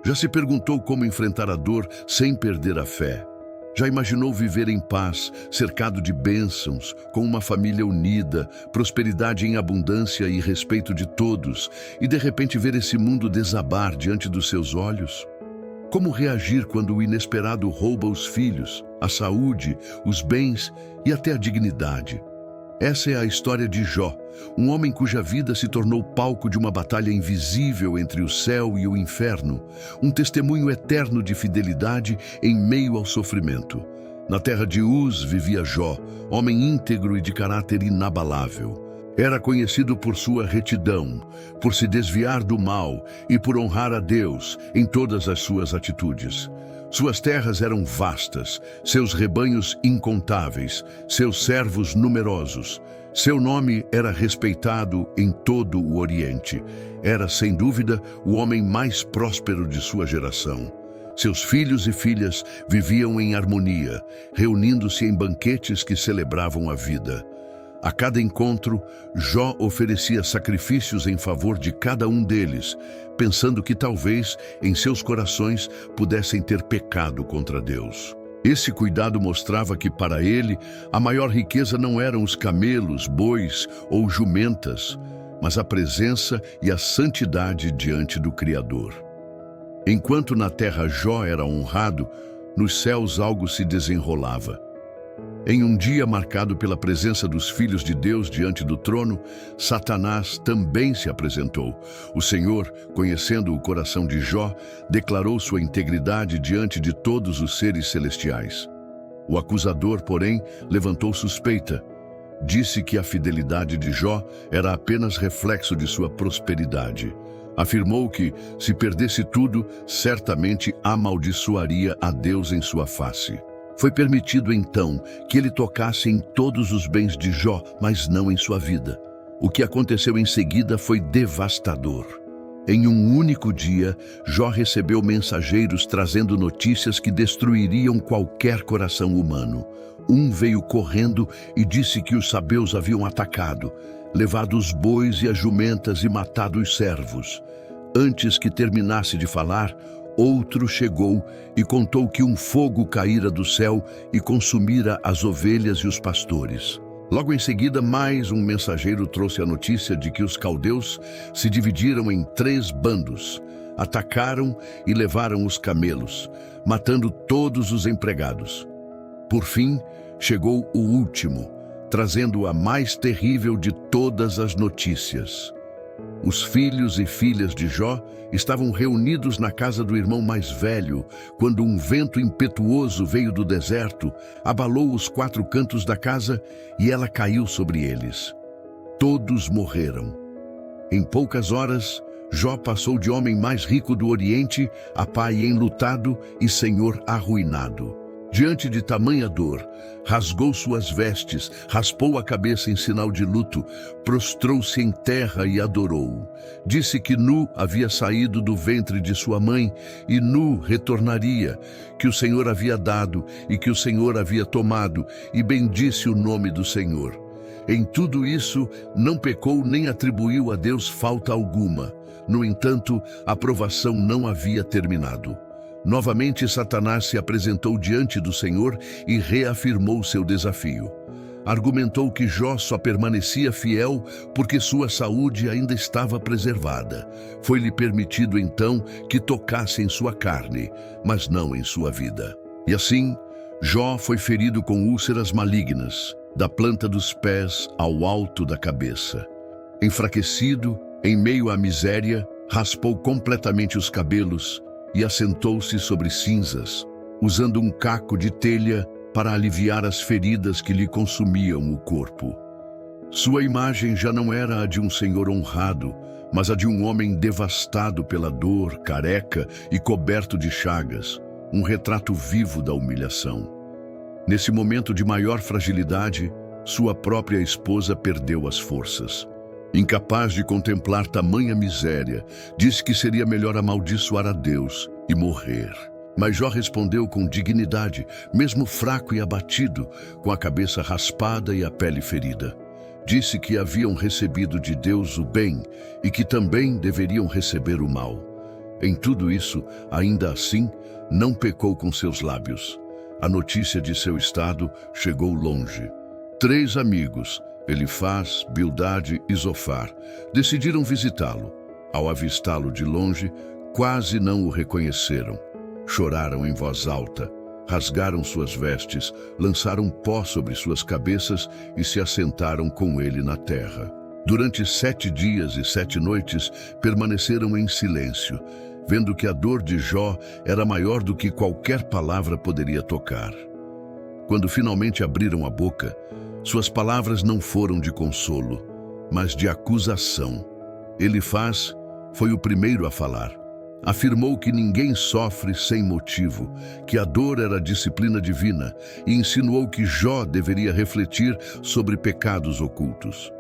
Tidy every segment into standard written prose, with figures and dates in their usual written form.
Já se perguntou como enfrentar a dor sem perder a fé? Já imaginou viver em paz, cercado de bênçãos, com uma família unida, prosperidade em abundância e respeito de todos, e de repente ver esse mundo desabar diante dos seus olhos? Como reagir quando o inesperado rouba os filhos, a saúde, os bens e até a dignidade? Essa é a história de Jó, um homem cuja vida se tornou palco de uma batalha invisível entre o céu e o inferno, um testemunho eterno de fidelidade em meio ao sofrimento. Na terra de Uz vivia Jó, homem íntegro e de caráter inabalável. Era conhecido por sua retidão, por se desviar do mal e por honrar a Deus em todas as suas atitudes. Suas terras eram vastas, seus rebanhos incontáveis, seus servos numerosos. Seu nome era respeitado em todo o Oriente. Era, sem dúvida, o homem mais próspero de sua geração. Seus filhos e filhas viviam em harmonia, reunindo-se em banquetes que celebravam a vida. A cada encontro, Jó oferecia sacrifícios em favor de cada um deles, pensando que talvez em seus corações pudessem ter pecado contra Deus. Esse cuidado mostrava que para ele a maior riqueza não eram os camelos, bois ou jumentas, mas a presença e a santidade diante do Criador. Enquanto na terra Jó era honrado, nos céus algo se desenrolava. Em um dia marcado pela presença dos filhos de Deus diante do trono, Satanás também se apresentou. O Senhor, conhecendo o coração de Jó, declarou sua integridade diante de todos os seres celestiais. O acusador, porém, levantou suspeita. Disse que a fidelidade de Jó era apenas reflexo de sua prosperidade. Afirmou que, se perdesse tudo, certamente amaldiçoaria a Deus em sua face. Foi permitido, então, que ele tocasse em todos os bens de Jó, mas não em sua vida. O que aconteceu em seguida foi devastador. Em um único dia, Jó recebeu mensageiros trazendo notícias que destruiriam qualquer coração humano. Um veio correndo e disse que os sabeus haviam atacado, levado os bois e as jumentas e matado os servos. Antes que terminasse de falar, outro chegou e contou que um fogo caíra do céu e consumira as ovelhas e os pastores. Logo em seguida, mais um mensageiro trouxe a notícia de que os caldeus se dividiram em 3 bandos, atacaram e levaram os camelos, matando todos os empregados. Por fim, chegou o último, trazendo a mais terrível de todas as notícias. Os filhos e filhas de Jó estavam reunidos na casa do irmão mais velho, quando um vento impetuoso veio do deserto, abalou os 4 cantos da casa e ela caiu sobre eles. Todos morreram. Em poucas horas, Jó passou de homem mais rico do Oriente a pai enlutado e senhor arruinado. Diante de tamanha dor, rasgou suas vestes, raspou a cabeça em sinal de luto, prostrou-se em terra e adorou. Disse que nu havia saído do ventre de sua mãe e nu retornaria, que o Senhor havia dado e que o Senhor havia tomado, e bendisse o nome do Senhor. Em tudo isso, não pecou nem atribuiu a Deus falta alguma. No entanto, a provação não havia terminado. Novamente, Satanás se apresentou diante do Senhor e reafirmou seu desafio. Argumentou que Jó só permanecia fiel porque sua saúde ainda estava preservada. Foi-lhe permitido, então, que tocasse em sua carne, mas não em sua vida. E assim, Jó foi ferido com úlceras malignas, da planta dos pés ao alto da cabeça. Enfraquecido, em meio à miséria, raspou completamente os cabelos e assentou-se sobre cinzas, usando um caco de telha para aliviar as feridas que lhe consumiam o corpo. Sua imagem já não era a de um senhor honrado, mas a de um homem devastado pela dor, careca e coberto de chagas, um retrato vivo da humilhação. Nesse momento de maior fragilidade, sua própria esposa perdeu as forças. Incapaz de contemplar tamanha miséria, disse que seria melhor amaldiçoar a Deus e morrer. Mas Jó respondeu com dignidade, mesmo fraco e abatido, com a cabeça raspada e a pele ferida. Disse que haviam recebido de Deus o bem e que também deveriam receber o mal. Em tudo isso, ainda assim, não pecou com seus lábios. A notícia de seu estado chegou longe. 3 amigos, Elifaz, Bildade e Zofar, decidiram visitá-lo. Ao avistá-lo de longe, quase não o reconheceram. Choraram em voz alta, rasgaram suas vestes, lançaram pó sobre suas cabeças e se assentaram com ele na terra. Durante 7 dias e 7 noites permaneceram em silêncio, vendo que a dor de Jó era maior do que qualquer palavra poderia tocar. Quando finalmente abriram a boca, suas palavras não foram de consolo, mas de acusação. Elifaz foi o primeiro a falar. Afirmou que ninguém sofre sem motivo, que a dor era disciplina divina, e insinuou que Jó deveria refletir sobre pecados ocultos.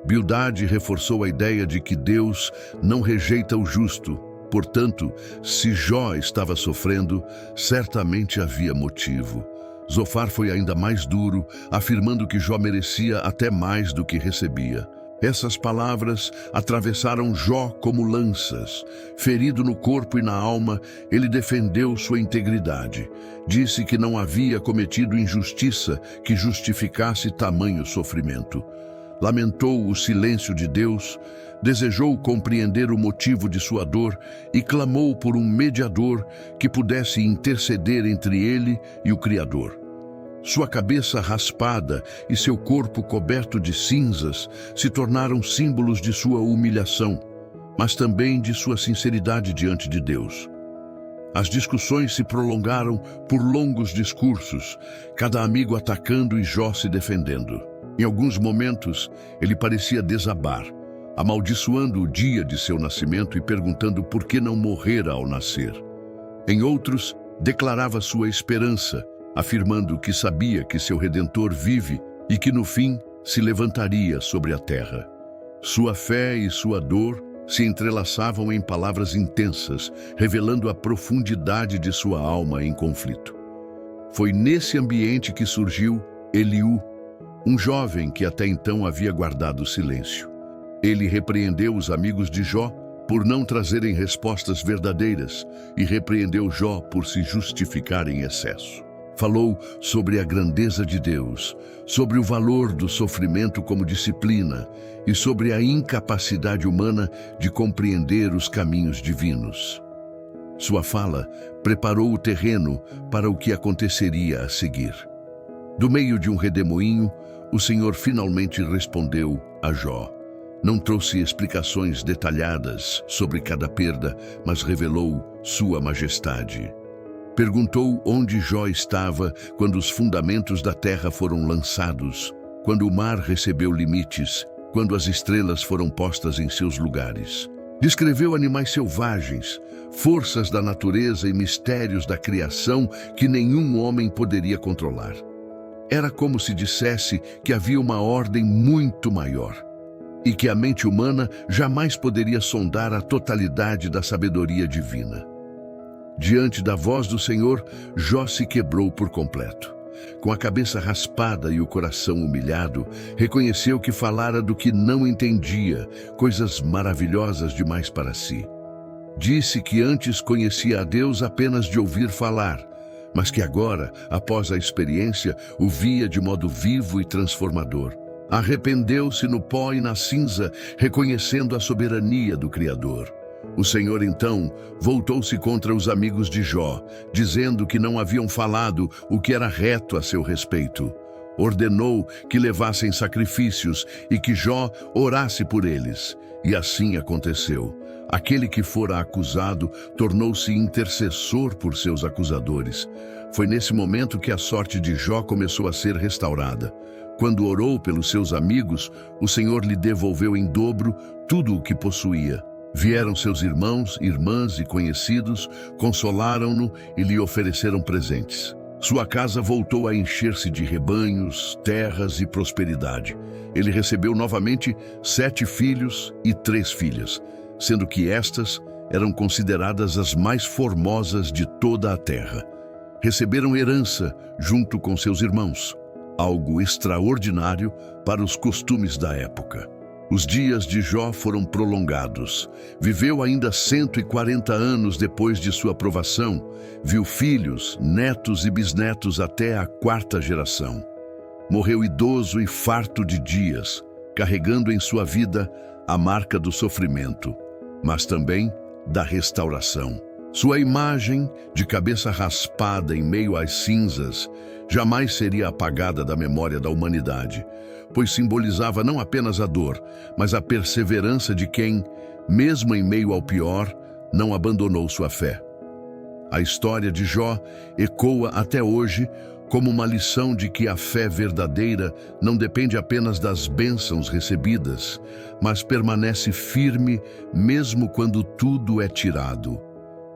Bildade reforçou a ideia de que Deus não rejeita o justo. Portanto, se Jó estava sofrendo, certamente havia motivo. Zofar foi ainda mais duro, afirmando que Jó merecia até mais do que recebia. Essas palavras atravessaram Jó como lanças. Ferido no corpo e na alma, ele defendeu sua integridade. Disse que não havia cometido injustiça que justificasse tamanho sofrimento. Lamentou o silêncio de Deus, desejou compreender o motivo de sua dor e clamou por um mediador que pudesse interceder entre ele e o Criador. Sua cabeça raspada e seu corpo coberto de cinzas se tornaram símbolos de sua humilhação, mas também de sua sinceridade diante de Deus. As discussões se prolongaram por longos discursos, cada amigo atacando e Jó se defendendo. Em alguns momentos, ele parecia desabar, amaldiçoando o dia de seu nascimento e perguntando por que não morrera ao nascer. Em outros, declarava sua esperança, afirmando que sabia que seu Redentor vive e que no fim se levantaria sobre a terra. Sua fé e sua dor se entrelaçavam em palavras intensas, revelando a profundidade de sua alma em conflito. Foi nesse ambiente que surgiu Eliú, um jovem que até então havia guardado silêncio. Ele repreendeu os amigos de Jó por não trazerem respostas verdadeiras e repreendeu Jó por se justificar em excesso. Falou sobre a grandeza de Deus, sobre o valor do sofrimento como disciplina e sobre a incapacidade humana de compreender os caminhos divinos. Sua fala preparou o terreno para o que aconteceria a seguir. Do meio de um redemoinho, o Senhor finalmente respondeu a Jó. Não trouxe explicações detalhadas sobre cada perda, mas revelou sua majestade. Perguntou onde Jó estava quando os fundamentos da terra foram lançados, quando o mar recebeu limites, quando as estrelas foram postas em seus lugares. Descreveu animais selvagens, forças da natureza e mistérios da criação que nenhum homem poderia controlar. Era como se dissesse que havia uma ordem muito maior e que a mente humana jamais poderia sondar a totalidade da sabedoria divina. Diante da voz do Senhor, Jó se quebrou por completo. Com a cabeça raspada e o coração humilhado, reconheceu que falara do que não entendia, coisas maravilhosas demais para si. Disse que antes conhecia a Deus apenas de ouvir falar, mas que agora, após a experiência, o via de modo vivo e transformador. Arrependeu-se no pó e na cinza, reconhecendo a soberania do Criador. O Senhor, então, voltou-se contra os amigos de Jó, dizendo que não haviam falado o que era reto a seu respeito. Ordenou que levassem sacrifícios e que Jó orasse por eles. E assim aconteceu. Aquele que fora acusado tornou-se intercessor por seus acusadores. Foi nesse momento que a sorte de Jó começou a ser restaurada. Quando orou pelos seus amigos, o Senhor lhe devolveu em dobro tudo o que possuía. Vieram seus irmãos, irmãs e conhecidos, consolaram-no e lhe ofereceram presentes. Sua casa voltou a encher-se de rebanhos, terras e prosperidade. Ele recebeu novamente 7 filhos e 3 filhas, sendo que estas eram consideradas as mais formosas de toda a terra. Receberam herança junto com seus irmãos, algo extraordinário para os costumes da época. Os dias de Jó foram prolongados. Viveu ainda 140 anos depois de sua aprovação. Viu filhos, netos e bisnetos até a quarta geração. Morreu idoso e farto de dias, carregando em sua vida a marca do sofrimento, mas também da restauração. Sua imagem, de cabeça raspada em meio às cinzas, jamais seria apagada da memória da humanidade, pois simbolizava não apenas a dor, mas a perseverança de quem, mesmo em meio ao pior, não abandonou sua fé. A história de Jó ecoa até hoje como uma lição de que a fé verdadeira não depende apenas das bênçãos recebidas, mas permanece firme mesmo quando tudo é tirado.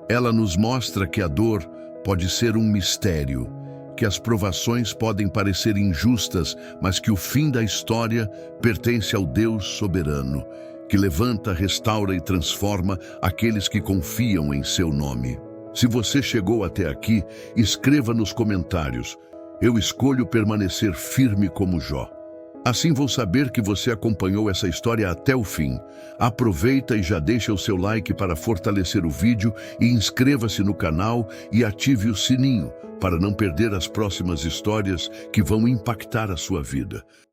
Ela nos mostra que a dor pode ser um mistério, que as provações podem parecer injustas, mas que o fim da história pertence ao Deus soberano, que levanta, restaura e transforma aqueles que confiam em seu nome. Se você chegou até aqui, escreva nos comentários: eu escolho permanecer firme como Jó. Assim vou saber que você acompanhou essa história até o fim. Aproveita e já deixa o seu like para fortalecer o vídeo e inscreva-se no canal e ative o sininho para não perder as próximas histórias que vão impactar a sua vida.